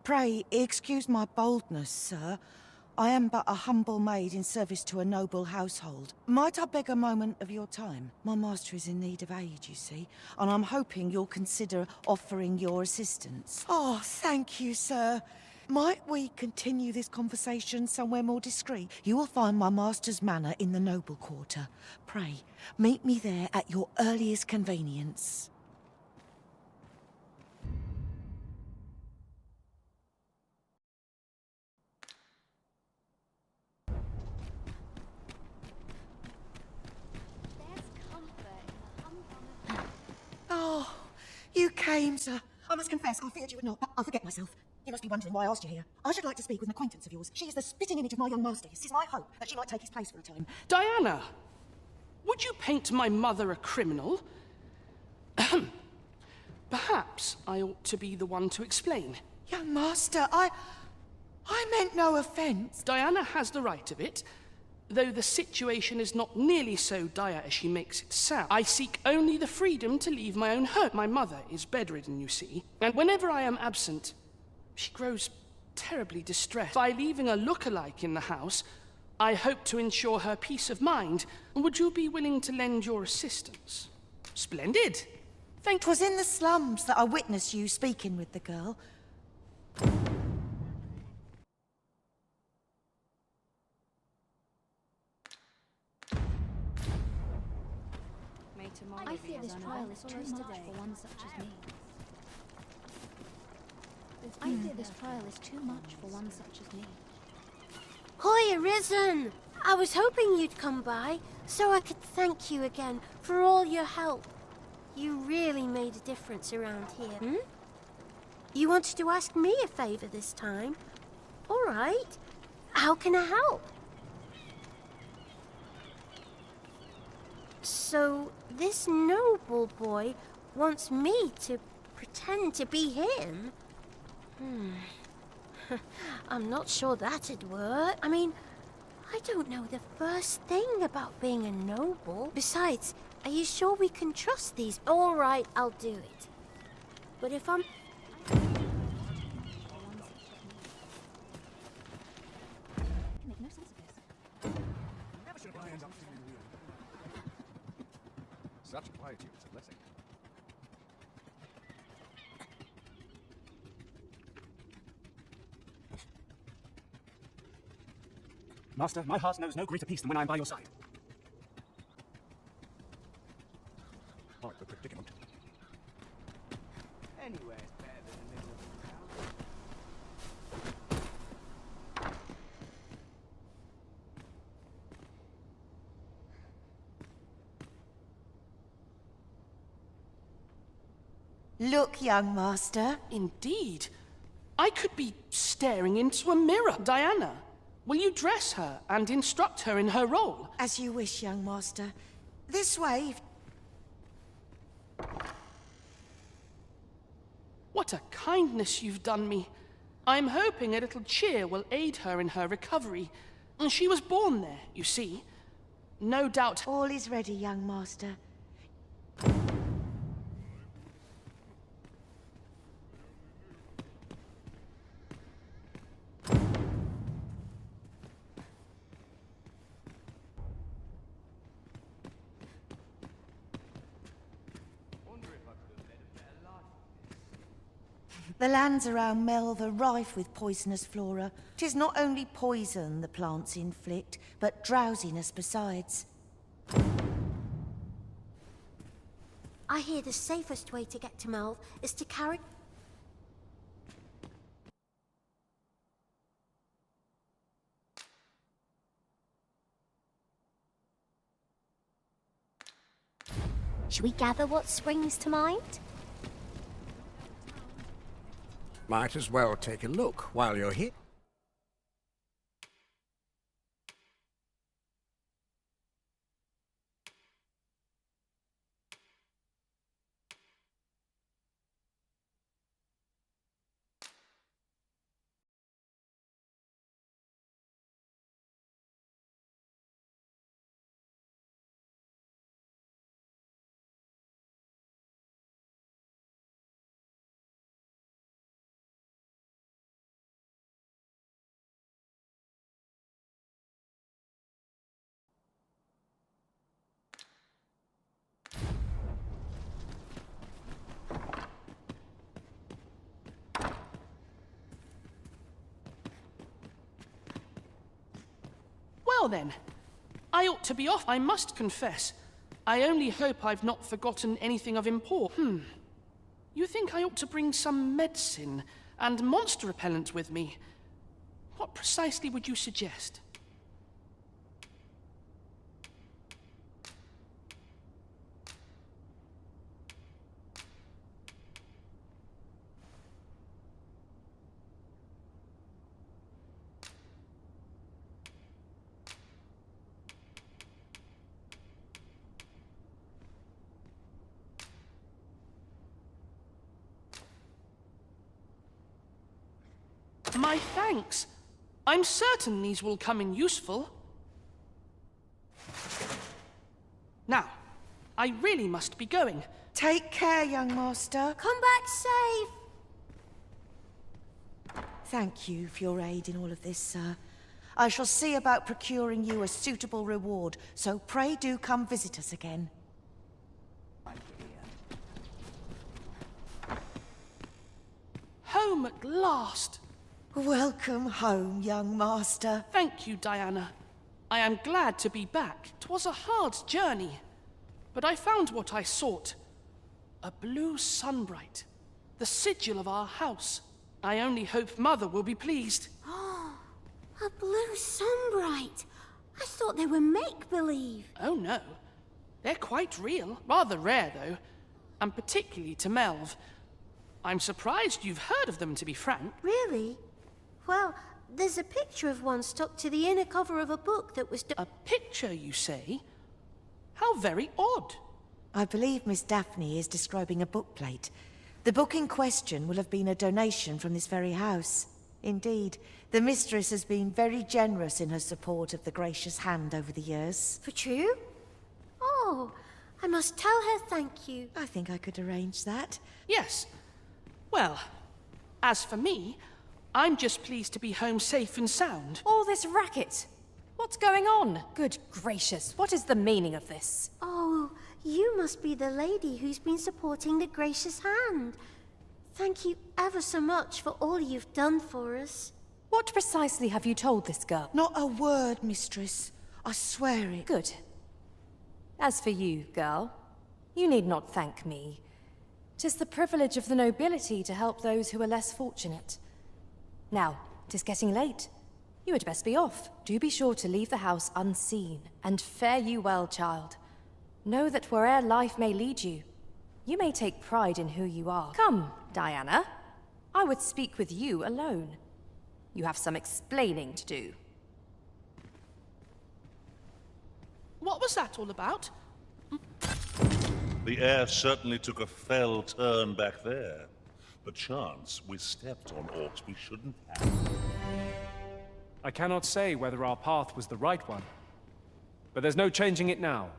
Pray, excuse my boldness, sir. I am but a humble maid in service to a noble household. Might I beg a moment of your time? My master is in need of aid, you see, and I'm hoping you'll consider offering your assistance. Oh, thank you, sir. Might we continue this conversation somewhere more discreet? You will find my master's manor in the noble quarter. Pray, meet me there at your earliest convenience. Oh, you came, sir. I must confess, I feared you would not, but I'll forget myself. You must be wondering why I asked you here. I should like to speak with an acquaintance of yours. She is the spitting image of my young master. It is my hope that she might take his place for a time. Diana! Would you paint my mother a criminal? Ahem. Perhaps I ought to be the one to explain. Young master, I meant no offence. Diana has the right of it, though the situation is not nearly so dire as she makes it sound. I seek only the freedom to leave my own home. My mother is bedridden, you see, and whenever I am absent, she grows terribly distressed. By leaving a look-alike in the house, I hope to ensure her peace of mind. Would you be willing to lend your assistance? Splendid. Thank you. 'Twas in the slums that I witnessed you speaking with the girl. I fear this trial is too much for one such as me. I fear this trial is too much for one such as me. Hoi, Arisen! I was hoping you'd come by, so I could thank you again for all your help. You really made a difference around here. You wanted to ask me a favor this time? All right. How can I help? So, this noble boy wants me to pretend to be him? I'm not sure that'd work. I mean, I don't know the first thing about being a noble. Besides, are you sure we can trust these? All right, I'll do it. But if I'm... Make no sense of this. Never should have end up feeling weird. Such quietude is a blessing. Master, my heart knows no greater peace than when I am by your side. Quite the predicament. Anywhere's better than the middle of the town. Look, young master. Indeed. I could be staring into a mirror. Diana, will you dress her and instruct her in her role? As you wish, young master. This way. What a kindness you've done me. I'm hoping a little cheer will aid her in her recovery. She was born there, you see. No doubt... All is ready, young master. The lands around Melve are rife with poisonous flora. 'Tis not only poison the plants inflict, but drowsiness besides. I hear the safest way to get to Melve is to carry... Should we gather what springs to mind? Might as well take a look while you're here. Well then, I ought to be off, I must confess. I only hope I've not forgotten anything of import. You think I ought to bring some medicine and monster repellent with me? What precisely would you suggest? My thanks. I'm certain these will come in useful. Now, I really must be going. Take care, young master. Come back safe. Thank you for your aid in all of this, sir. I shall see about procuring you a suitable reward, so pray do come visit us again. Home at last. Welcome home, young master. Thank you, Diana. I am glad to be back. 'Twas a hard journey, but I found what I sought. A Blue Sunbright, the sigil of our house. I only hope Mother will be pleased. A Blue Sunbright. I thought they were make-believe. Oh no, they're quite real. Rather rare, though, and particularly to Melv. I'm surprised you've heard of them, to be frank. Really? Well, there's a picture of one stuck to the inner cover of a book that was... A picture, you say? How very odd. I believe Miss Daphne is describing a bookplate. The book in question will have been a donation from this very house. Indeed, the mistress has been very generous in her support of the gracious hand over the years. For true? Oh, I must tell her thank you. I think I could arrange that. Yes. Well, as for me, I'm just pleased to be home safe and sound. All this racket. What's going on? Good gracious, what is the meaning of this? Oh, you must be the lady who's been supporting the gracious hand. Thank you ever so much for all you've done for us. What precisely have you told this girl? Not a word, mistress. I swear it. Good. As for you, girl, you need not thank me. 'Tis the privilege of the nobility to help those who are less fortunate. Now, 'tis getting late. You had best be off. Do be sure to leave the house unseen. And fare you well, child. Know that where'er life may lead you, you may take pride in who you are. Come, Diana. I would speak with you alone. You have some explaining to do. What was that all about? The air certainly took a fell turn back there. Perchance we stepped on orcs we shouldn't have. I cannot say whether our path was the right one, but there's no changing it now.